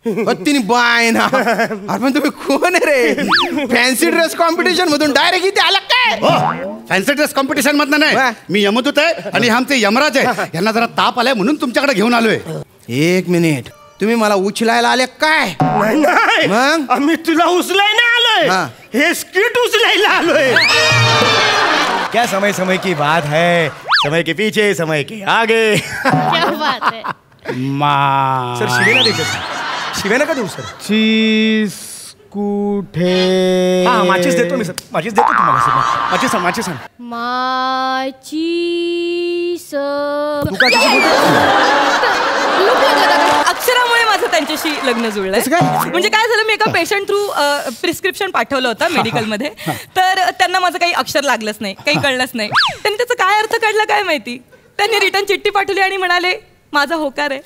तिने बाय ना. अरे पण तुम्ही कोण आहे रे? फॅन्सी ड्रेस कॉम्पिटिशन मधून डायरेक्ट इथे आला काय? फॅन्सी ड्रेस कॉम्पिटिशन मधनं नाही, मी यमदूत आहे आणि आमचे यमराज आहे. यांना जरा ताप आलाय म्हणून तुमच्याकडे घेऊन आलोय. एक मिनिट, तुम्ही मला उचलायला आले काय? नाही मग आम्ही तुला उचलायला आलोय, हे स्किट उचलायला आलोय. क्या समय समय की बात है, समय के पीछे समय के आगे. क्या बात है. सर शिवेना द्यायचं, शिवेना का देऊ सर? चीज कुठे? हा माचीस देतो मी सर, माचीस देतो तुम्हाला सर. माचीस सांग, माचीस सांग. अक्षरामुळे माझं त्यांच्याशी लग्न जुळलंय. म्हणजे काय झालं, मी एका पेशंट थ्रू प्रिस्क्रिप्शन पाठवलं होतं मेडिकलमध्ये, तर त्यांना माझं काही अक्षर लागलंच नाही, काही कळलंच नाही. त्यांनी त्याचा काय अर्थ काढला काय माहिती. त्यांनी रिटर्न चिठ्ठी पाठवली आणि म्हणाले माझा होकार आहे.